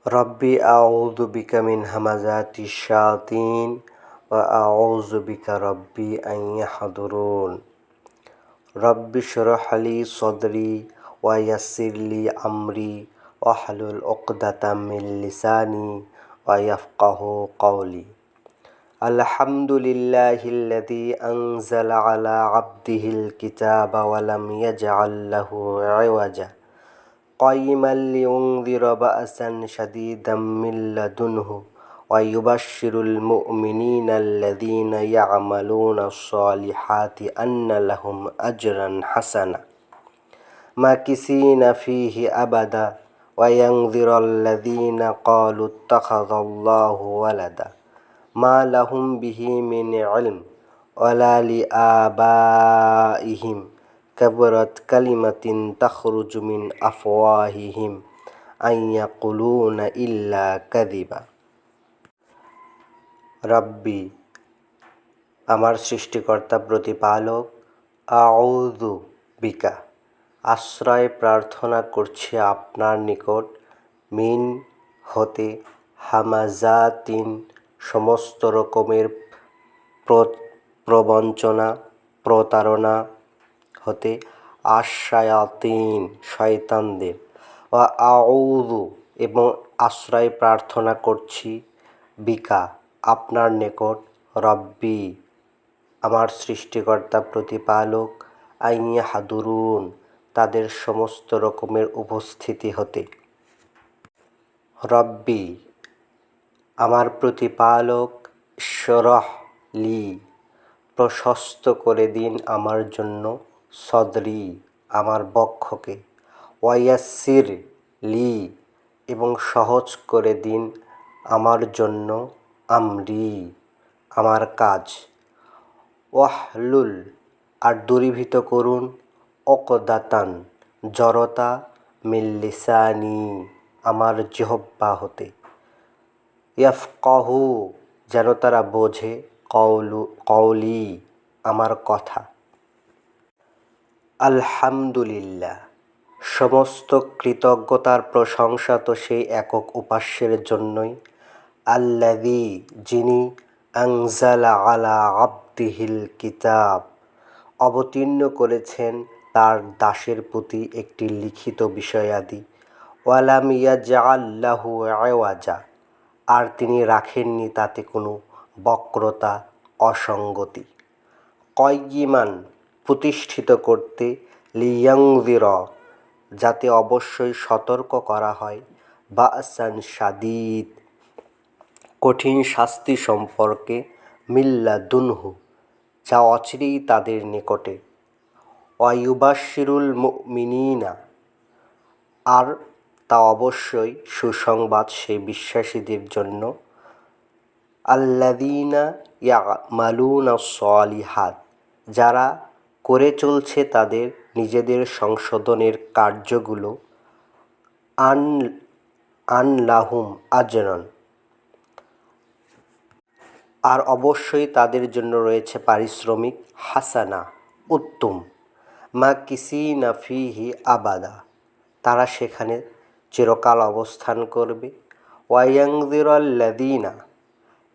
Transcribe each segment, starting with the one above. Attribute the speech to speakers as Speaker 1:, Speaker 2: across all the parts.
Speaker 1: রব্বি আউযু বিকা মিন হামাযাতিশ শায়াতিন ওয়া আউযু বিকা রব্বি আন ইয়াহদুরুন। রব্বি শরহ লি সদরি ওয়া ইয়াসসির লি আমরি ওয়াহলুল উকদাতাম মিন লিসানি ওয়া ইয়াফকাহু কওলি। আলহামদুলিল্লাহিল্লাযী আনজালা আলা আবদিহিল কিতাবা ওয়া লাম ইয়াজআল লাহু ইওয়াজা কাইয়িমান লিইউনযিরা বা'সান শাদীদাম মিন লাদুনহু ওয়া ইউবাশশিরুল মুমিনিনা আল্লাযীনা ইয়া'মালুনাস সালিহাতি আন্না লাহুম আজরান হাসানা মাকিসিনা ফীহি আবাদা ওয়া ইয়ানযিরাল্লাযীনা ক্বালু ইত্তাখাযাল্লাহু ওয়ালাদা মা লাহুম বিহি মিন ইলম ওয়ালা লিআবাইহিম কাবুরাত কালিমাতিন তাখরুজু মিন আফওয়াহিহিম আন ইয়াকুলুনা ইল্লা কাযিবা। রব্বি, আমার সৃষ্টিকর্তা প্রতিপালক, আউযু বিকা, আশ্রয় প্রার্থনা করছি আপনার নিকট, মিন হতে, হামাযাতিন সমস্ত রকমের প্রবঞ্চনা প্রতারণা হতে, আশ-শায়াতিন শয়তানদের, ওয়া আউযু এবং আশ্রয় প্রার্থনা করছি, বিকা আপনার নিকট, রব্বি আমার সৃষ্টিকর্তা প্রতিপালক, আন ইয়াহদুরুন তাদের সমস্ত রকমের উপস্থিতি হতে। রব্বি আমার প্রতিপালক, ইশরাহ লি প্রশস্ত করে দিন আমার জন্য, সদরি আমার বক্ষকে, ওয়া ইয়াসসির লি এবং সহজ করে দিন আমার জন্য, আমরি আমার কাজ, ওয়াহলুল আর দূরীভূত করুন, উকদাতান জড়তা, মিন লিসানি আমার জিহ্বা হতে, ইয়াফকাহু যেন তারা বোঝে, কওলি আমার কথা। আলহামদুলিল্লাহ সমস্ত কৃতজ্ঞতার প্রশংসা তো সেই একক উপাস্যের জন্যই, আল্লাযী যিনি, আনজালা আলা আবদিহিল কিতাব অবতীর্ণ করেছেন তার দাসের প্রতি একটি লিখিত বিষয়াদি, ওয়া লাম ইয়াজআল লাহু ইওয়াজা আর তিনি রাখেননি তাতে কোনো বক্রতা অসঙ্গতি, কাইয়িমান প্রতিষ্ঠিত করতে, লিইউনযিরা যাতে অবশ্যই সতর্ক করা হয়, বা'সান শাদীদ কঠিন শাস্তি সম্পর্কে, মিন লাদুনহু যা অচিরেই তাদের নিকটে, ওয়া ইউবাশশিরুল মুমিনিনা আর তা অবশ্যই সুসংবাদ সেই বিশ্বাসীদের জন্য, আল্লাযীনা ইয়া'মালুনাস সালিহাত যারা করে চলছে তাদের নিজেদের সংশোধনের কার্যগুলো, আন লাহুম আজরান আর অবশ্যই তাদের জন্য রয়েছে পারিশ্রমিক, হাসানা উত্তম, মাকিসিনা ফীহি আবাদা তারা সেখানে চিরকাল অবস্থান করবে, ওয়া ইয়ানযিরাল্লাযীনা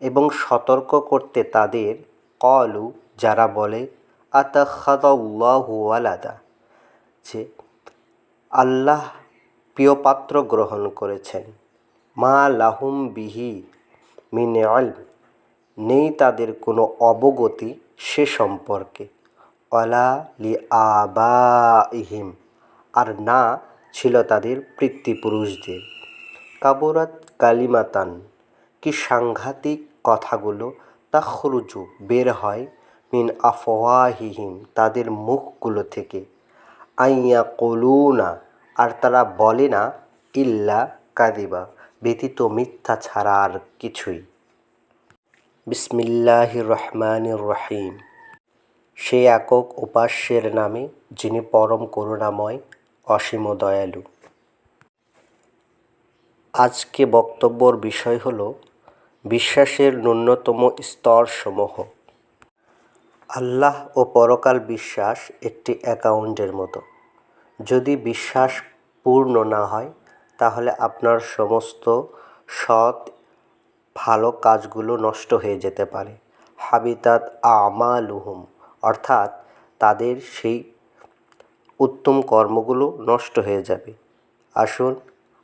Speaker 1: এবং সতর্ক করতে তাদের, ক্বালু যারা বলে, আতাখাযাল্লাহু ওয়ালাদা যে আল্লাহ প্রিয়পাত্র গ্রহণ করেছেন, মা লাহুম বিহি মিন ইলম নেই তাদের কোনো অবগতি সে সম্পর্কে, ওয়ালা লিআবাইহিম আর না ছিল তাদের পিতৃপুরুষদের, কাবুরাত কালিমাতান কি সাংঘাতিক কথাগুলো, তাখরুজু বের হয়, মিন আফওয়াহিহিম তাদের মুখগুলো থেকে, আন ইয়াকুলুনা আর তারা বলে না, ইল্লা কাযিবা ব্যতীত মিথ্যা ছাড়া আর কিছুই। বিসমিল্লাহির রহমানির রহিম সেই একক উপাস্যের নামে যিনি পরম করুণাময় অসীম দয়ালু। আজকে বক্তব্যর বিষয় হল বিশ্বাসের ন্যূনতম স্তরসমূহ। আল্লাহ ও পরকাল বিশ্বাস একটি অ্যাকাউন্টের মতো, যদি বিশ্বাস পূর্ণ না হয় তাহলে আপনার সমস্ত সৎ ভালো কাজগুলো নষ্ট হয়ে যেতে পারে। হাবিতাত আমালুহুম, অর্থাৎ তাদের সেই উত্তম কর্মগুলো নষ্ট হয়ে যাবে। আসুন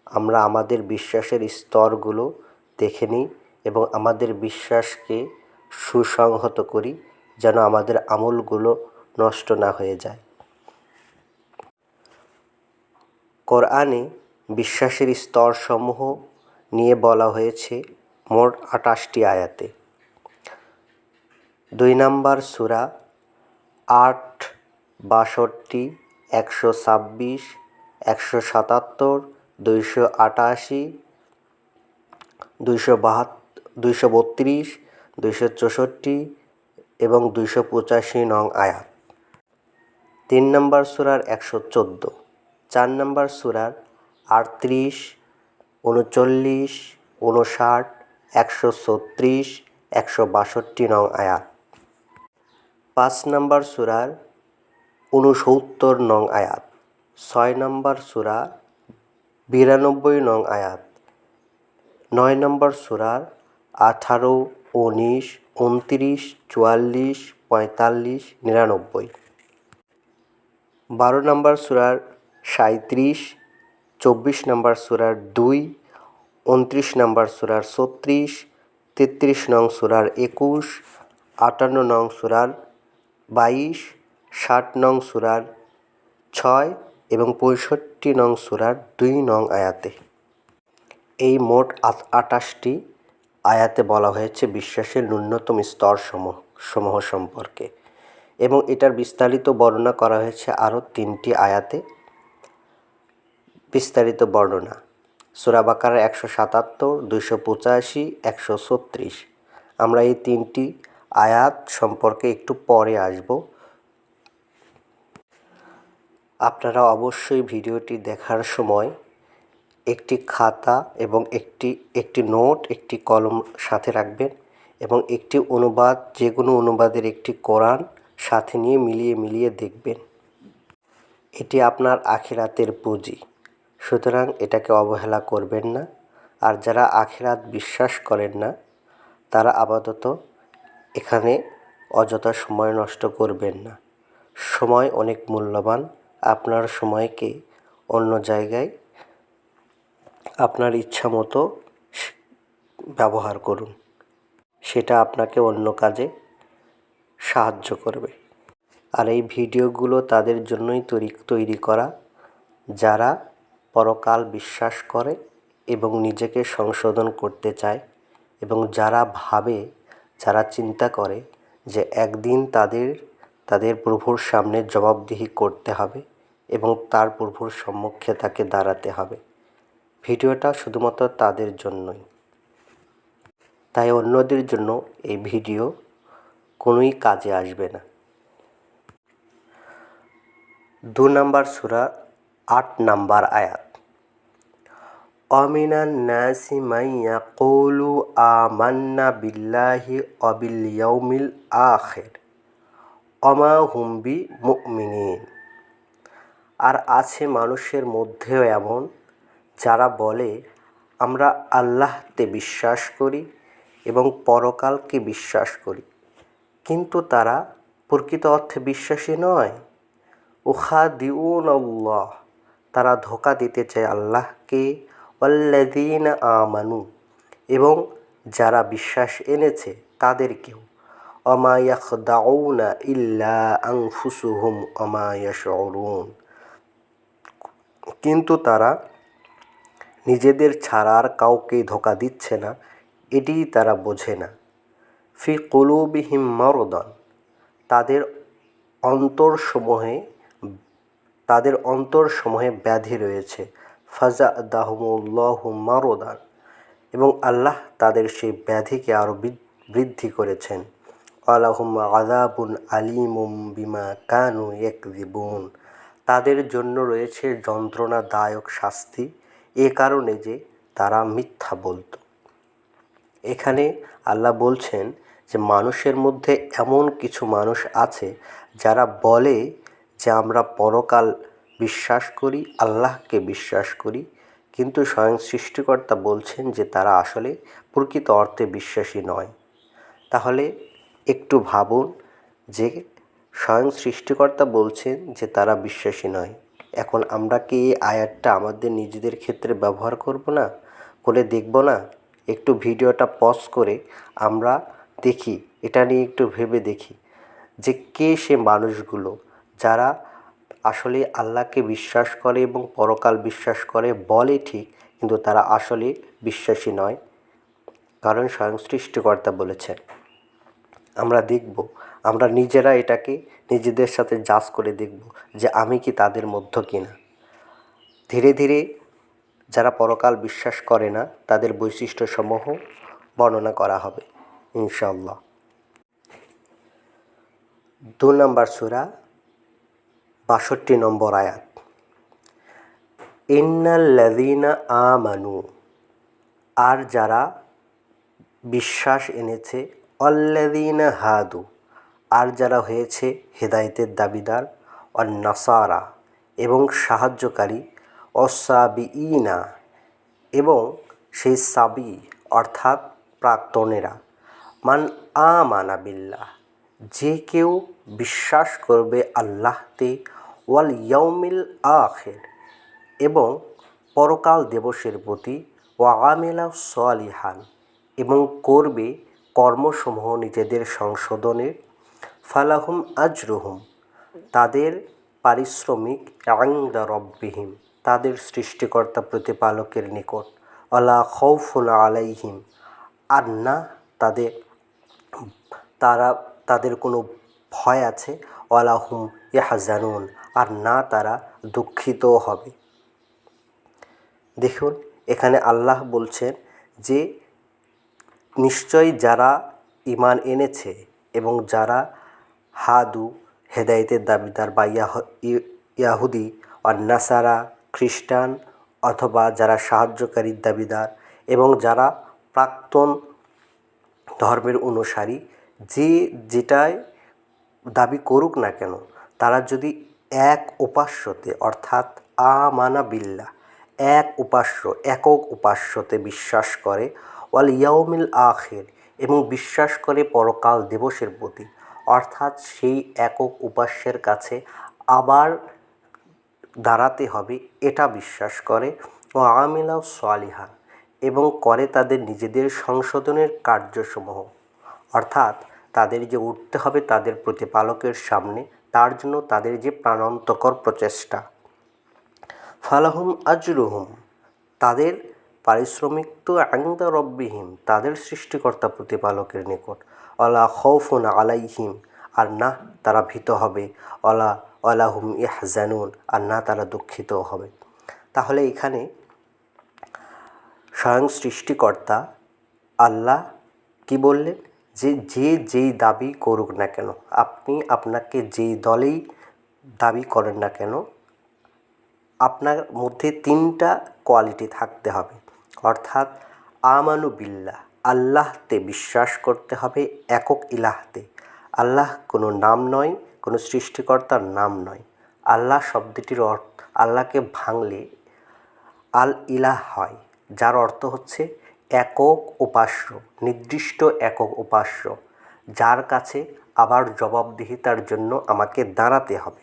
Speaker 1: আমরা আমাদের বিশ্বাসের স্তরগুলো দেখে নিই এবং আমাদের বিশ্বাসকে সুসংহত করি, যেন আমাদের আমলগুলো নষ্ট না হয়ে যায়। কোরআনে বিশ্বাসের স্তরসমূহ নিয়ে বলা হয়েছে মোট 28টি আয়াতে। 2 নম্বর সূরা 8, 62, 126, 177, 288, 232, 264 এবং 285 নং আয়াত। 3 নম্বর সূরার 114, 4 নম্বর সূরার 38, 39, 59, 136, 162 নং আয়াত। 5 নম্বর সূরার 69 নং আয়াত। 6 নম্বর সূরা 92 নং আয়াত। 9 নম্বর সূরার 18, 19, 29, 44, 45, 99। 12 নম্বর সূরার 37, 24 নম্বর সূরার 2, 29 নম্বর সূরার 36, 33 নং সূরার 21, 58 নং সূরার 22, 60 নং সূরার 6 এবং 65 নং সূরার 2 নং আয়াতে। এই মোট 28টি আয়াতে বলা হয়েছে বিশ্বাসের ন্যূনতম স্তরসমূহ সম্পর্কে, এবং এটার বিস্তারিত বর্ণনা করা হয়েছে আরও 3টি আয়াতে। বিস্তারিত বর্ণনা সূরা বাকারা 177, 285, 136। আমরা এই 3টি আয়াত সম্পর্কে একটু পরে আসব। আপনারা অবশ্যই ভিডিওটি দেখার সময় একটি খাতা এবং একটি নোট, একটি কলম সাথে রাখবেন এবং একটি অনুবাদ, যে কোনো অনুবাদের একটি কোরআন সাথে নিয়ে মিলিয়ে দেখবেন। এটি আপনার আখিরাতের পুঁজি, সুতরাং এটাকে অবহেলা করবেন না। আর যারা আখিরাত বিশ্বাস করেন না তারা আপাতত এখানে অযথা সময় নষ্ট করবেন না। সময় অনেক মূল্যবান। আপনার সময়কে অন্য জায়গায় আপনার ইচ্ছা মতো ব্যবহার করুন, সেটা আপনাকে অন্য কাজে সাহায্য করবে। আর এই ভিডিওগুলো তাদের জন্যই তৈরি করা যারা পরকাল বিশ্বাস করে এবং নিজেকে সংশোধন করতে চায়, এবং যারা চিন্তা করে যে একদিন তাদের প্রভুর সামনে জবাবদিহি করতে হবে এবং তার প্রভুর সম্মুখে তাকে দাঁড়াতে হবে। ভিডিওটা শুধুমাত্র তাদের জন্যই, তাই অন্যদের জন্য এই ভিডিও কোনোই কাজে আসবে না। 2 নম্বর সূরা 8 নম্বর আয়াত। অমিনান নাসি মান ইয়াকুলু আমান্না বিল্লাহি ওয়া বিল ইয়াউমিল আখির ওমা হুম বিমুমিনিন। আর আছে মানুষের মধ্যেও এমন যারা বলে আমরা আল্লাহতে বিশ্বাস করি এবং পরকালকে বিশ্বাস করি, কিন্তু তারা প্রকৃত অর্থে বিশ্বাসী নয়। উখাদিউনাল্লাহ, তারা ধোঁকা দিতে চায় আল্লাহকে, ওয়াল্লাযীনা আমানু, এবং যারা বিশ্বাস এনেছে তাদেরকেও। ওমা ইয়াখদাউনা ইল্লা আনফুসুহুম ওমা ইয়াশউরুন, কিন্তু তারা নিজেদের ছাড়া আর কাউকেই ধোঁকা দিচ্ছে না, এটিই তারা বোঝে না। ফি কুলুবিহিম মারদান, তাদের অন্তরসমূহে ব্যাধি রয়েছে। ফাজাদাহুমুল্লাহু মারদান, এবং আল্লাহ তাদের সেই ব্যাধিকে আরও বৃদ্ধি করেছেন। ওয়ালাহুম আযাবুন আলীমুম বিমা কানু ইয়াকযিবুন, তাদের জন্য রয়েছে যন্ত্রণাদায়ক শাস্তি, এ কারণে যে তারা মিথ্যা বলত। এখানে আল্লাহ বলছেন যে মানুষের মধ্যে এমন কিছু মানুষ আছে যারা বলে যে আমরা পরকাল বিশ্বাস করি, আল্লাহকে বিশ্বাস করি, কিন্তু স্বয়ং সৃষ্টিকর্তা বলছেন যে তারা আসলে প্রকৃত অর্থে বিশ্বাসী নয়। তাহলে একটু ভাবুন যে স্বয়ং সৃষ্টিকর্তা বলছেন যে তারা বিশ্বাসী নয়। এখন আমরা কি এই আয়াতটা আমাদের নিজেদের ক্ষেত্রে ব্যবহার করব না, করে দেখব না? একটু ভিডিওটা পজ করে আমরা দেখি, এটা নিয়ে একটু ভেবে দেখি যে কে সে মানুষগুলো যারা আসলে আল্লাহকে বিশ্বাস করে এবং পরকাল বিশ্বাস করে বলে ঠিক, কিন্তু তারা আসলে বিশ্বাসী নয়। কারণ স্বয়ং সৃষ্টিকর্তা বলেছেন। আমরা দেখব, আমরা নিজেরা এটাকে নিজেদের সাথে যাচ করে দেখব যে আমি কি তাদের মধ্য কিনা। ধীরে ধীরে যারা পরকাল বিশ্বাস করে না তাদের বৈশিষ্ট্যসমূহ বর্ণনা করা হবে ইনশাআল্লাহ। 2 নম্বর সূরা 62 নম্বর আয়াত, ইন্নাল্লাযীনা আমানু, আর যারা বিশ্বাস এনেছে, আল্লাযীনা হাদু, আর যারা হয়েছে হেদায়েতের দাবিদার, নাসারা, এবং সাহায্যকারী, অসাবিঈনা, এবং সেই সাবি অর্থাৎ প্রাক্তনেরা, মান আমানা বিল্লাহ, যে কেউ বিশ্বাস করবে আল্লাহতে, ওয়াল ইয়াউমিল আখির, এবং পরকাল দিবসের প্রতি, ওয়া আমিলা সলিহান, এবং করবে কর্মসমূহ নিজেদের সংশোধনের, ফালাহুম আজরুহুম, তাদের পারিশ্রমিক, ইনদা রব্বিহিম, তাদের সৃষ্টিকর্তা প্রতিপালকের নিকট, আলা খাউফুন আলাইহিম, আর না তাদের কোনো ভয় আছে, ওয়ালা হুম ইয়াহজানুন, আর না তারা দুঃখিত হবে। দেখুন, এখানে আল্লাহ বলছেন যে নিশ্চয়ই যারা ঈমান এনেছে এবং যারা হাদু হেদায়েতের দাবিদার বা ইয়াহুদি আর নাসারা খ্রিস্টান, অথবা যারা সাহায্যকারীর দাবিদার, এবং যারা প্রাক্তন ধর্মের অনুসারী, যে যেটাই দাবি করুক না কেন, তারা যদি এক উপাস্যতে অর্থাৎ আমানা বিল্লাহ, একক উপাস্যতে বিশ্বাস করে, ওয়াল ইয়াউমিল আখির, এবং বিশ্বাস করে পরকাল দিবসের প্রতি, অর্থাৎ সেই একক উপাস্যের কাছে আবার দাঁড়াতে হবে এটা বিশ্বাস করে, ও আমিলা সালিহা, এবং করে তাদের নিজেদের সংশোধনের কার্যসমূহ, অর্থাৎ তাদের যে উঠতে হবে তাদের প্রতিপালকের সামনে, তার জন্য তাদের যে প্রাণান্তকর প্রচেষ্টা, ফালাহুম আজরুহুম, তাদের পারিশ্রমিক তো ইনদা রব্বিহিম, তাদের সৃষ্টিকর্তা প্রতিপালকের নিকট, ওয়ালা খাউফুন আলাইহিম, আর না তারা ভীত হবে, ওয়ালা হুম ইয়াহজানুন, আর না তারা দুঃখিত হবে। তাহলে এখানে স্বয়ং সৃষ্টিকর্তা আল্লাহ কি বললেন, যে যেই দাবি করুক না কেন, আপনাকে যেই দলেই দাবি করেন না কেন, আপনার মধ্যে 3টা কোয়ালিটি থাকতে হবে। অর্থাৎ আমানু বিল্লাহ, আল্লাহতে বিশ্বাস করতে হবে, একক ইলাহতে। আল্লাহ কোনো নাম নয়, কোনো সৃষ্টিকর্তার নাম নয়। আল্লাহ শব্দটির অর্থ, আল্লাহকে ভাঙলে আল ইলাহ হয়, যার অর্থ হচ্ছে একক উপাস্য, নির্দিষ্ট একক উপাস্য, যার কাছে আবার জবাবদিহিতার জন্য আমাকে দাঁড়াতে হবে।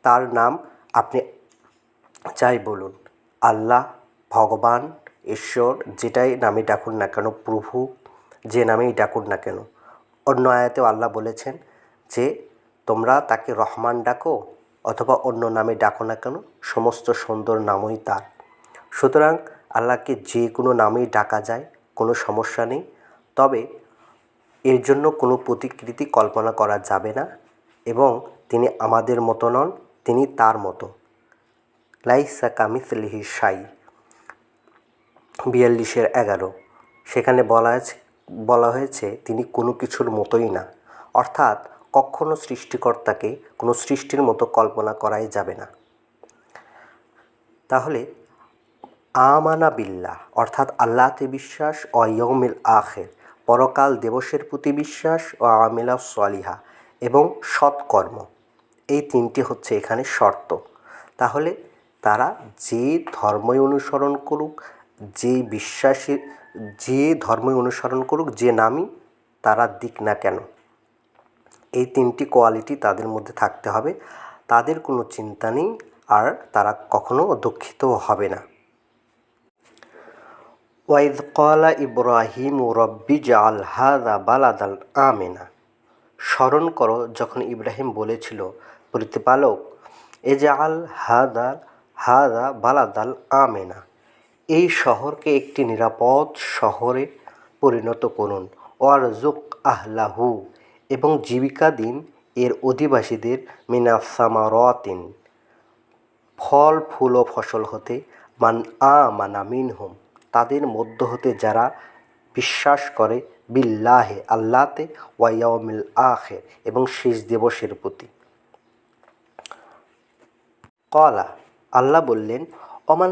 Speaker 1: তার নাম আপনি যাই বলুন, আল্লাহ, ভগবান, ঈশ্বর, যেটাই নামে ডাকুন না কেন, প্রভু, যে নামেই ডাকুন না কেন। অন্য আয়াতেও আল্লাহ বলেছেন যে তোমরা তাকে রহমান ডাকো অথবা অন্য নামে ডাকো না কেন, সমস্ত সুন্দর নামই তার। সুতরাং আল্লাহকে যে কোনো নামেই ডাকা যায়, কোনো সমস্যা নেই। তবে এর জন্য কোনো প্রতিকৃতি কল্পনা করা যাবে না, এবং তিনি আমাদের মতো নন, তিনি তার মতো। লাইসা কামিসলিহি শাই, 42-11, সেখানে বলা হয়েছে তিনি কোনো কিছুর মতোই না, অর্থাৎ কখনো সৃষ্টিকর্তাকে কোনো সৃষ্টির মতো কল্পনা করাই যাবে না। তাহলে আমানা বিল্লাহ অর্থাৎ আল্লাহতে বিশ্বাস, ও ইয়াউমিল আখির, পরকাল দিবসের প্রতি বিশ্বাস, ও আমিলা সলিহা, এবং সৎকর্ম, এই 3টি হচ্ছে এখানে শর্ত। তাহলে তারা যে ধর্মই অনুসরণ করুক, যে ধর্মই অনুসরণ করুক, যে নামই তারা দিক না কেন, এই 3টি কোয়ালিটি তাদের মধ্যে থাকতে হবে। তাদের কোনো চিন্তা নেই, আর তারা কখনো দুঃখিতও হবে না। ওয়াইদ ক্বালা ইব্রাহিমু রব্বি জাআল হাযা বালাদান আমিনা। স্মরণ করো যখন ইব্রাহিম বলেছিল, প্রতিপালক, ইজআল হাযা বালাদান আমিনা, এই শহরকে একটি নিরাপদ শহরে পরিণত করুন। ওয়ারযুক আহলাহু, এবং জীবিকা দিন এর অধিবাসীদের, মিনাস সামারাতিন, ফল ফুল ও ফসল হতে, মান আমানা মিনহুম, তাদের মধ্য হতে যারা বিশ্বাস করে, বিল্লাহে, আল্লাহতে, ওয়া ইয়াউমিল আখির, এবং শেষ দিবসের প্রতি। ক্বালা, আল্লাহ বললেন, ওমান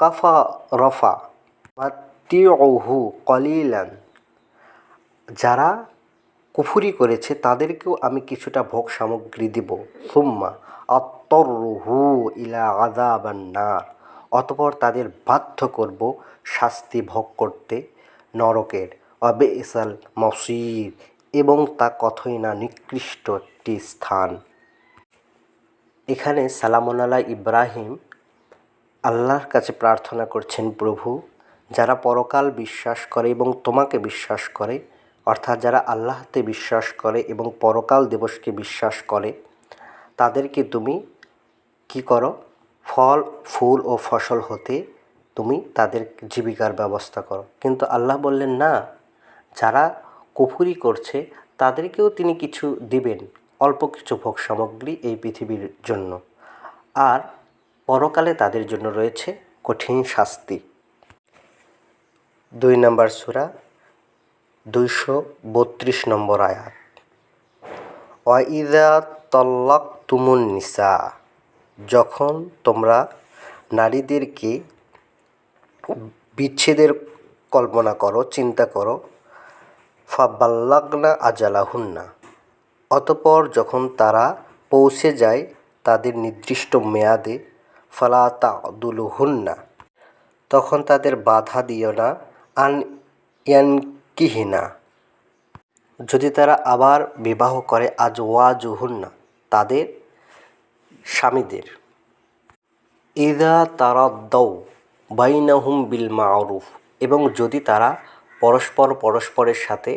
Speaker 1: কাফারা মাত্তিউহু কলিলান, যারা কুফরি করেছে তাদেরকেও আমি কিছুটা ভোগ সামগ্রী দিব। সুম্মা আত্তরহু ইলা আযাবান নার, অতঃপর তাদের বাধ্য করব শাস্তি ভোগ করতে নরকের। ওয়াবিসাল মসির, এবং তা কতই না নিকৃষ্ট একটি স্থান। এখানে সালামুন আলা ইব্রাহিম আল্লাহর কাছে প্রার্থনা করছেন, প্রভু, যারা পরকাল বিশ্বাস করে এবং তোমাকে বিশ্বাস করে, অর্থাৎ যারা আল্লাহতে বিশ্বাস করে এবং পরকাল দিবসকে বিশ্বাস করে, তাদেরকে তুমি কি করো, ফল ফুল ও ফসল হতে তুমি তাদের জীবিকার ব্যবস্থা করো। কিন্তু আল্লাহ বললেন, না, যারা কুফরি করছে তাদেরকেও তিনি কিছু দিবেন, অল্প কিছু ভোগ সামগ্রী এই পৃথিবীর জন্য, আর পরকালে তাদের জন্য রয়েছে কঠিন শাস্তি। 2 নম্বর সূরা 232 নম্বর আয়াত। ওয়াইযা তাল্লাকতুমুন নিসা, যখন তোমরা নারীদেরকে বিচ্ছেদের কল্পনা করো, চিন্তা করো, ফাবাল্লাগনা আজালাহুন্না, অতঃপর যখন তারা পৌঁছে যায় তাদের নির্দিষ্ট মেয়াদে, ফালা তা'দুলুহুন্না, তখন তাদের বাধা দিও না, আন ইয়ানকিহিনা, যদি তারা আবার বিবাহ করে, আজওয়াজুহুন্না, তাদের স্বামীদের, ইযা তারাদ্দাউ বাইনাহুম বিল মা'রুফ, এবং যদি তারা পরস্পরের সাথে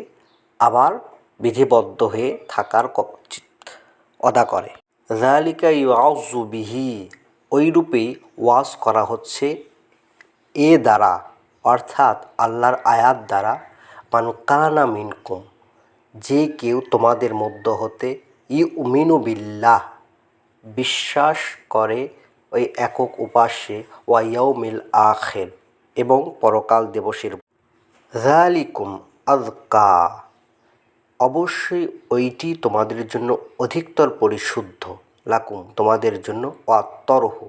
Speaker 1: আবার বিধিবদ্ধ হয়ে থাকার অদা করে। যালিকা ইউআযু বিহি, ওইরূপেই ওয়াজ করা হচ্ছে এ দ্বারা, অর্থাৎ আল্লাহর আয়াত দ্বারা, মান কানা মিনকুম, যে কেউ তোমাদের মধ্য হতে, ইউমিনু বিল্লাহ, বিশ্বাস করে ওই একক উপাস্যে, ওয়া ইয়াউমিল আখির, এবং পরকাল দিবসের। যালিকুম আযকা, অবশ্যই ওইটি তোমাদের জন্য অধিকতর পরিশুদ্ধ, লাকুম, তোমাদের জন্য, ওয়াত্তরহু,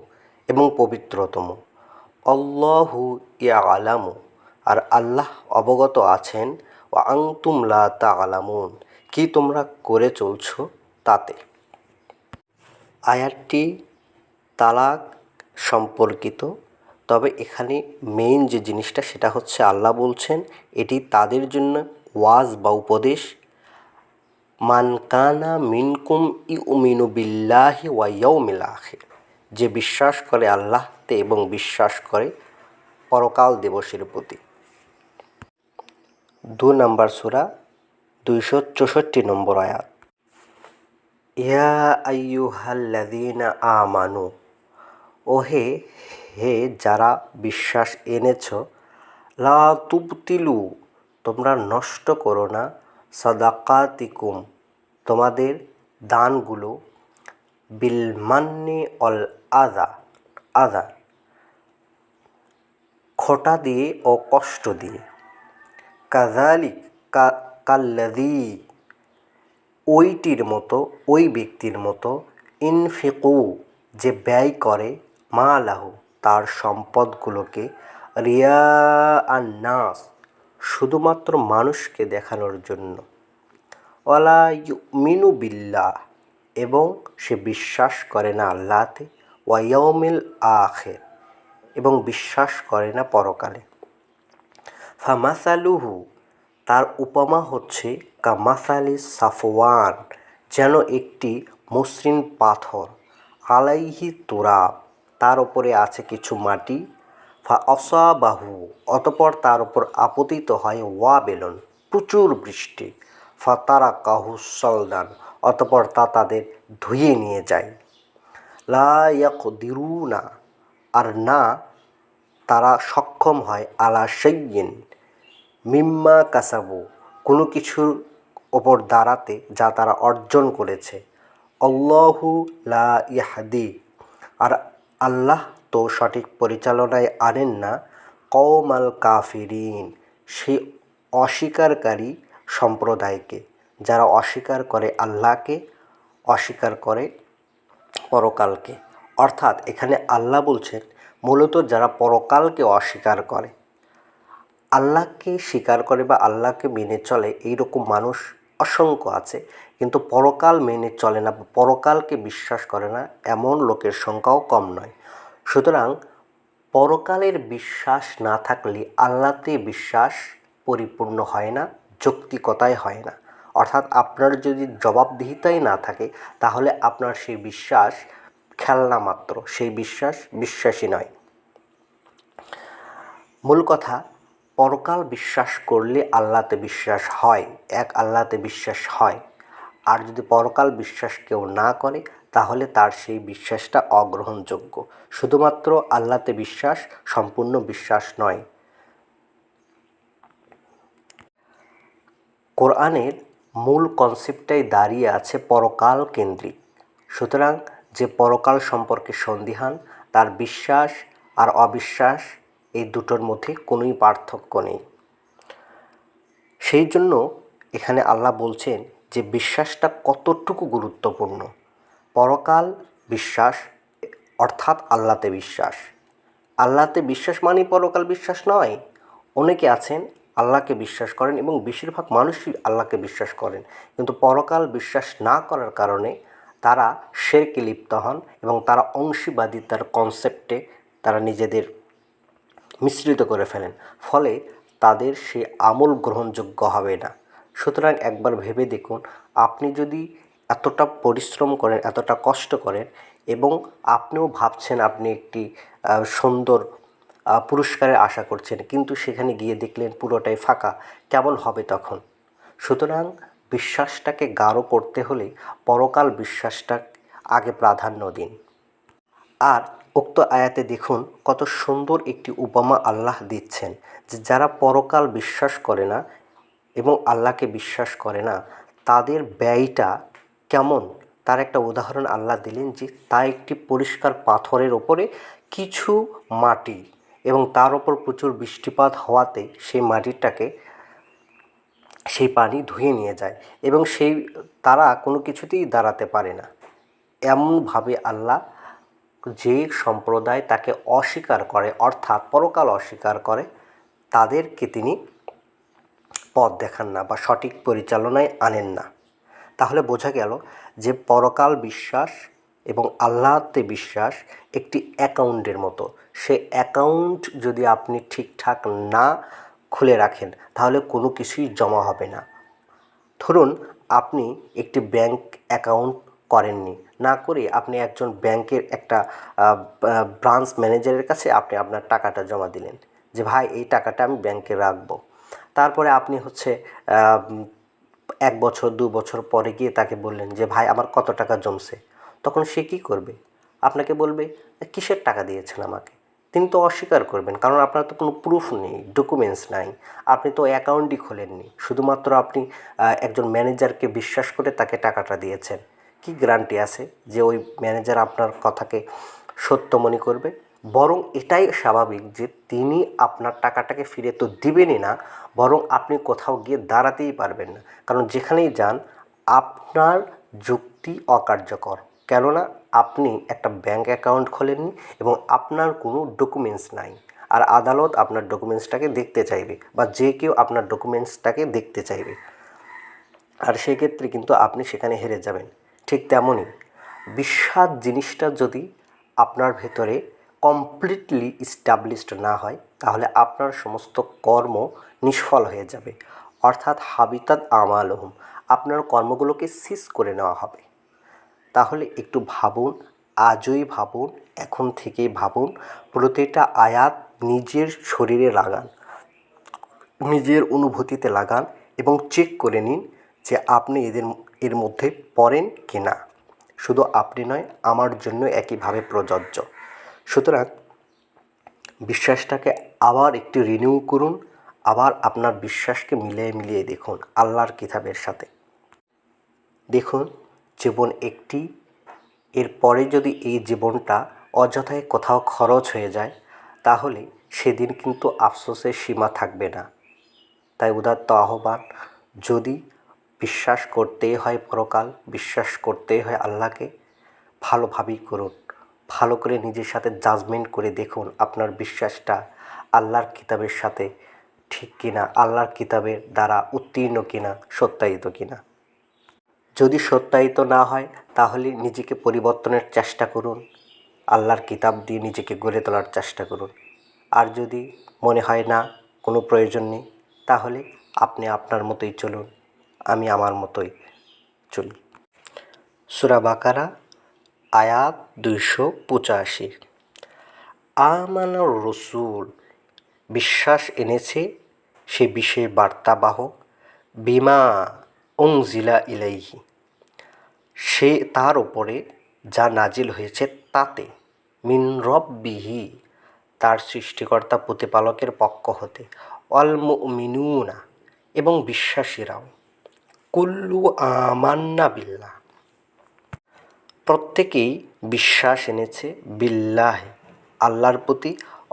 Speaker 1: এবং পবিত্রতম। আল্লাহু ইয়ালামু, আর আল্লাহ অবগত আছেন, ওয়া আনতুম লা তা'লামুন, কি তোমরা করে চলছ তাতে। আয়াতটি তালাক সম্পর্কিত, তবে এখানে মেইন যে জিনিসটা সেটা হচ্ছে আল্লাহ বলছেন এটি তাদের জন্য ওয়াজ বা উপদেশ। মান কানা মিনকুম ইউমিনু বিল্লাহি ওয়া ইয়াউমিল আখির, যে বিশ্বাস করে আল্লাহতে এবং বিশ্বাস করে পরকাল দিবসের প্রতি। 2 নম্বর সূরা 264 নম্বর আয়াত। ইয়া আইয়ুহাল্লাযীনা আমানু, ওহে হে যারা বিশ্বাস এনেছ, লা তুবতিলু, তোমরা নষ্ট করো না, সাদাকাতিকুম, তোমাদের দানগুলো, বিল মান্নি অল আযা, খোঁটা দিয়ে ও কষ্ট দিয়ে, কাযালিক, কাল্লাযী, ওইটির মতো, ওই ব্যক্তির মতো, ইনফিকু, যে ব্যয় করে, মালাহু, তার সম্পদগুলোকে, রিয়াআন নাস, শুধুমাত্র মানুষকে দেখানোর জন্য, ওয়ালা ইউমিনু বিল্লাহ, এবং সে বিশ্বাস করে না আল্লাহতে, ওয়া ইয়াউমিল আখির, এবং বিশ্বাস করে না পরকালে। ফামাসালুহু, তার উপমা হচ্ছে কামাসালি সাফওয়ান, যেন একটি মসৃণ পাথর, আলাইহি তুরাব, তার উপরে আছে কিছু মাটি, ফা অসাবাহু, অতপর তার উপর আপতিত হয় ওয়াবেলন, প্রচুর বৃষ্টি, ফাতারা কাহু সলদান, অতপর তা তাদের ধুয়ে নিয়ে যায়। লা ইয়াকদিরুনা, আর না তারা সক্ষম হয়, আলা শাইইন মিম্মা কাসাবু, কোনো কিছুর ওপর দাঁড়াতে যা তারা অর্জন করেছে। আল্লাহু লা ইয়াহদি, আর আল্লাহ তো সঠিক পরিচালনায় আনেন না কওমাল কাফিরিন, সেই অস্বীকারী সম্প্রদায়কে, যারা অস্বীকার করে আল্লাহকে, অস্বীকার করে পরকালকে। অর্থাৎ এখানে আল্লাহ বলছেন মূলত যারা পরকালকে অস্বীকার করে, আল্লাহকে স্বীকার করে বা আল্লাহকে মেনে চলে এইরকম মানুষ অসংখ্য আছে, কিন্তু পরকাল মেনে চলে না, পরকালকে বিশ্বাস করে না, এমন লোকের সংখ্যাও কম নয়। সুতরাং পরকালের বিশ্বাস না থাকলে আল্লাহতে বিশ্বাস পরিপূর্ণ হয় না, যৌক্তিকতায় হয় না। অর্থাৎ আপনার যদি জবাবদিহিতাই না থাকে, তাহলে আপনার সেই বিশ্বাস খেলনা মাত্র, সেই বিশ্বাস বিশ্বাসী নয়। মূল কথা, পরকাল বিশ্বাস করলে আল্লাহতে বিশ্বাস হয়, এক আল্লাহতে বিশ্বাস হয়। আর যদি পরকাল বিশ্বাস কেউ না করে, তাহলে তার সেই বিশ্বাসটা অগ্রহণযোগ্য। শুধুমাত্র আল্লাহতে বিশ্বাস সম্পূর্ণ বিশ্বাস নয়। কোরআনের মূল কনসেপ্টটাই দাঁড়িয়ে আছে পরকাল কেন্দ্রিক। সুতরাং যে পরকাল সম্পর্কে সন্দিহান, তার বিশ্বাস আর অবিশ্বাস এই দুটোর মধ্যে কোনোই পার্থক্য নেই। সেই জন্য এখানে আল্লাহ বলছেন যে বিশ্বাসটা কতটুকু গুরুত্বপূর্ণ। পরকাল বিশ্বাস অর্থাৎ আল্লাহতে বিশ্বাস। আল্লাহতে বিশ্বাস মানেই পরকাল বিশ্বাস নয়। অনেকে আছেন আল্লাহকে বিশ্বাস করেন এবং বেশিরভাগ মানুষই আল্লাহকে বিশ্বাস করেন, কিন্তু পরকাল বিশ্বাস না করার কারণে তারা শিরকে লিপ্ত হন এবং তারা অংশীবাদিতার কনসেপ্টে তারা নিজেদের মিশ্রিত করে ফেলেন, ফলে তাদের সে আমল গ্রহণযোগ্য হবে না। সুতরাং একবার ভেবে দেখুন, আপনি যদি এতটা পরিশ্রম করেন, এতটা কষ্ট করেন, এবং আপনিও ভাবছেন আপনি একটি সুন্দর পুরস্কারের আশা করছেন, কিন্তু সেখানে গিয়ে দেখলেন পুরোটাই ফাঁকা, কেমন হবে তখন? সুতরাং বিশ্বাসটাকে গাঢ় করতে হলে পরকাল বিশ্বাসটা আগে প্রাধান্য দিন। আর উক্ত আয়াতে দেখুন কত সুন্দর একটি উপমা আল্লাহ দিচ্ছেন, যে যারা পরকাল বিশ্বাস করে না এবং আল্লাহকে বিশ্বাস করে না, তাদের ব্যয়টা কেমন তার একটা উদাহরণ আল্লাহ দিলেন, যে তা একটি পরিষ্কার পাথরের ওপরে কিছু মাটি, এবং তার ওপর প্রচুর বৃষ্টিপাত হওয়াতে সেই মাটিটাকে সেই পানি ধুয়ে নিয়ে যায়, এবং তারা কোনো কিছুতেই দাঁড়াতে পারে না। এমনভাবে আল্লাহ যে সম্প্রদায় তাকে অস্বীকার করে, অর্থাৎ পরকাল অস্বীকার করে, তাদেরকে তিনি পথ দেখান না বা সঠিক পরিচালনায় আনেন না। তাহলে বোঝা গেল যে পরকাল বিশ্বাস এবং আল্লাহতে বিশ্বাস একটি অ্যাকাউন্টের মতো। সে অ্যাকাউন্ট যদি আপনি ঠিকঠাক না খুলে রাখেন, তাহলে কোনো কিছুই জমা হবে না। ধরুন আপনি একটি ব্যাংক অ্যাকাউন্ট করেননি, না করে আপনি একজন ব্যাংকের একটা ব্রাঞ্চ ম্যানেজারের কাছে আপনি আপনার টাকাটা জমা দিলেন, যে ভাই এই টাকাটা আমি ব্যাংকে রাখবো। তারপরে আপনি 1 বছর 2 বছর পরে গিয়ে তাকে বললেন যে ভাই আমার কত টাকা জমছে। তখন সে কী করবে? আপনাকে বলবে কিসের টাকা দিয়েছেন আমাকে? তিনি তো অস্বীকার করবেন, কারণ আপনার তো কোনো প্রুফ নেই, ডকুমেন্টস নাই, আপনি তো অ্যাকাউন্টই খোলেননি, শুধুমাত্র আপনি একজন ম্যানেজারকে বিশ্বাস করে তাকে টাকাটা দিয়েছেন। কি গ্যারান্টি আছে যে ওই ম্যানেজার আপনার কথাকে সত্য মনে করবে? বরং এটাই স্বাভাবিক যে তিনি আপনার টাকাটাকে ফিরে তো দিবেনই না, বরং আপনি কোথাও গিয়ে দাঁড়াতেই পারবেন না, কারণ যেখানেই যান আপনার যুক্তি অকার্যকর। কেননা আপনি একটা ব্যাংক অ্যাকাউন্ট খোলেননি এবং আপনার কোনো ডকুমেন্টস নাই, আর আদালত আপনার ডকুমেন্টসটাকে দেখতে চাইবে, বা যে কেউ আপনার ডকুমেন্টসটাকে দেখতে চাইবে, আর সেক্ষেত্রে কিন্তু আপনি সেখানে হেরে যাবেন। ঠিক তেমনই বিশ্বাস জিনিসটা যদি আপনার ভেতরে কমপ্লিটলি ইস্টাবলিশড না হয়, তাহলে আপনার সমস্ত কর্ম নিষ্ফল হয়ে যাবে। অর্থাৎ হাবিতাত আমালুহুম, আপনার কর্মগুলোকে সিজ করে নেওয়া হবে। তাহলে একটু ভাবুন, আজই ভাবুন, এখন থেকেই ভাবুন, প্রতিটা আয়াত নিজের শরীরে লাগান, নিজের অনুভূতিতে লাগান এবং চেক করে নিন যে আপনি এর মধ্যে পড়েন কি না। শুধু আপনি নয়, আমার জন্য একইভাবে প্রযোজ্য। সুতরাং বিশ্বাসটাকে আবার একটু রিনিউ করুন, আবার আপনার বিশ্বাসকে মিলিয়ে দেখুন আল্লাহর কিতাবের সাথে। দেখুন, জীবন একটি, এরপরে যদি এই জীবনটা অযথায় কোথাও খরচ হয়ে যায়, তাহলে সেদিন কিন্তু আফসোসের সীমা থাকবে না। তাই উদাত্ত আহ্বান, যদি বিশ্বাস করতেই হয় পরকাল, বিশ্বাস করতেই হয় আল্লাহকে, ভালোভাবেই করুন। ভালো করে নিজের সাথে জাজমেন্ট করে দেখুন আপনার বিশ্বাসটা আল্লাহর কিতাবের সাথে ঠিক কিনা, আল্লাহর কিতাবের দ্বারা উত্তীর্ণ কিনা, সত্যায়িত কিনা। যদি সত্যায়িত না হয়, তাহলে নিজেকে পরিবর্তনের চেষ্টা করুন, আল্লাহর কিতাব দিয়ে নিজেকে গড়ে তোলার চেষ্টা করুন। আর যদি মনে হয় না কোনো প্রয়োজন নেই, তাহলে আপনি আপনার মতোই চলুন, আমি আমার মতোই চলি। সূরা বাকারা আয়াত 285। আমানার রসুল, বিশ্বাস এনেছে সে বিষয়ে বার্তাবাহক, বিমা উনজিলা ইলাইহি, সে তার ওপরে যা নাজিল হয়েছে তাতে, মিন রব্বিহি, তার সৃষ্টিকর্তা প্রতিপালকের পক্ষ হতে, অল মুমিনুনা, এবং বিশ্বাসীরাও, কুল্লু আমান্না বিল্লাহ, প্রত্যেকেই বিশ্বাস এনেছে, বিল্লাহ, আল্লাহর প্রতি,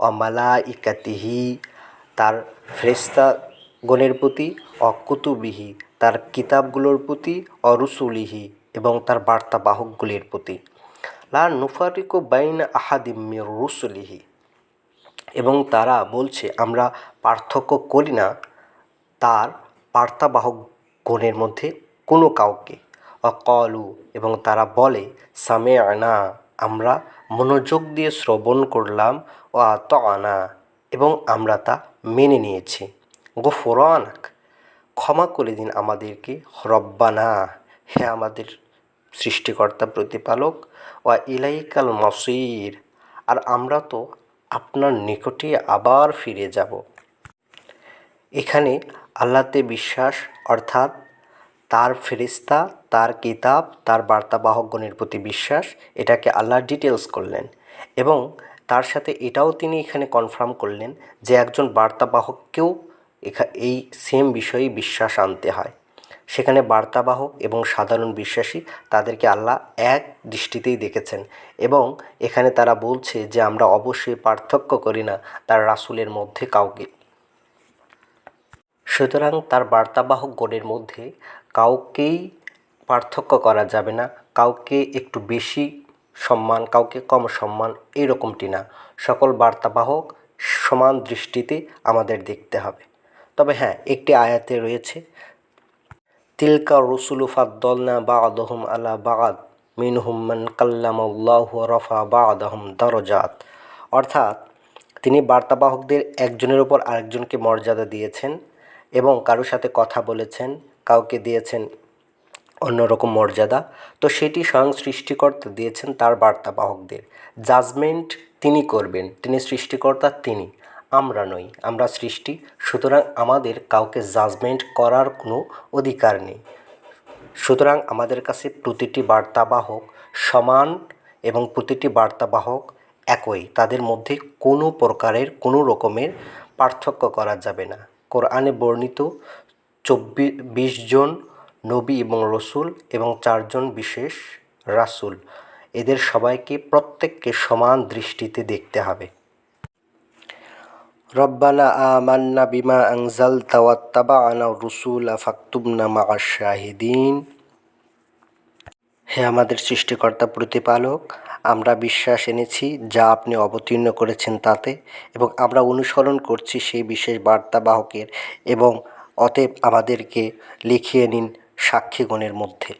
Speaker 1: অমালাইকাতিহি, তার ফেরেশতাগণের প্রতি, অকুতুবিহি, তার কিতাবগুলোর প্রতি, অরুসুলিহি, এবং তার বার্তাবাহকগুলির প্রতি, লা নুফারিকু বাইনা আহাদিম মির রুসুলিহি, এবং তারা বলছে আমরা পার্থক্য করি না তার বার্তাবাহকগণের মধ্যে কোনো কাউকে। অকলু, এবং তারা বলে, সামিআনা, আমরা মনোযোগ দিয়ে শ্রবণ করলাম, ও আতানা, এবং আমরা তা মেনে নিয়েছি। গুফরানাক, ক্ষমা করে দিন আমাদেরকে, রব্বানা, হে আমাদের সৃষ্টিকর্তা প্রতিপালক, ওয়া ইলাইকাল মসির, আর আমরা তো আপনার নিকটে আবার ফিরে যাব। এখানে আল্লাহতে বিশ্বাস অর্থাৎ তার ফেরেশতা, তার কিতাব, তার বার্তাবাহকগণের প্রতি বিশ্বাস, এটাকে আল্লাহ ডিটেলস করলেন, এবং তার সাথে এটাও তিনি এখানে কনফার্ম করলেন যে একজন বার্তাবাহককেও এই সেম বিষয়ে বিশ্বাস আনতে হয়। সেখানে বার্তাবাহক এবং সাধারণ বিশ্বাসী, তাদেরকে আল্লাহ এক দৃষ্টিতেই দেখেছেন, এবং এখানে তারা বলছে যে আমরা অবশ্যই পার্থক্য করি না তার রাসূলের মধ্যে কাউকে। সুতরাং তার বার্তাবাহকগণের মধ্যে কাউকেই পার্থক্য করা যাবে না, কাউকে একটু বেশি সম্মান, কাউকে কম সম্মান, এরকমটি না। সকল বার্তাবাহক সমান দৃষ্টিতে আমাদের দেখতে হবে। তবে হ্যাঁ, একটি আয়াতে রয়েছে, তিলকা রুসুলু ফাদ্দলনা বা'দহুম আলা বা'দ মিনহুম মান কাল্লামাল্লাহু ওয়া রাফা বা'দাহুম দারাজাত, অর্থাৎ তিনি বার্তাবাহকদের একজনের উপর আরেকজনকে মর্যাদা দিয়েছেন এবং কারোর সাথে কথা বলেছেন, কাউকে দিয়েছেন অন্যরকম মর্যাদা। তো সেটি স্বয়ং সৃষ্টিকর্তা দিয়েছেন তার বার্তাবাহকদের। জাজমেন্ট তিনি করবেন, তিনি সৃষ্টিকর্তা, তিনি, আমরা নই, আমরা সৃষ্টি। সুতরাং আমাদের কাউকে জাজমেন্ট করার কোনো অধিকার নেই। সুতরাং আমাদের কাছে প্রতিটি বার্তাবাহক সমান এবং প্রতিটি বার্তাবাহক একই, তাদের মধ্যে কোনো প্রকারের কোনো রকমের পার্থক্য করা যাবে না। কোরআনে বর্ণিত 20 জন নবী এবং রসুল এবং 4 জন বিশেষ রাসূল, এদের সবাইকে প্রত্যেককে সমান দৃষ্টিতে দেখতে হবে। রব্বানা আমান্না বিমা আনজালতা ওয়াত্তাবা'না রুসুলা ফাকতুবনা মা'আশ শাহিদিন, হে আমাদের সৃষ্টিকর্তা প্রতিপালক, আমরা বিশ্বাস এনেছি যা আপনি অবতীর্ণ করেছেন তাতে, এবং আমরা অনুসরণ করছি সেই বিশেষ বার্তাবাহকের, এবং অতএব আমাদেরকে লিখিয়ে নিন সাক্ষীগণের মধ্যে।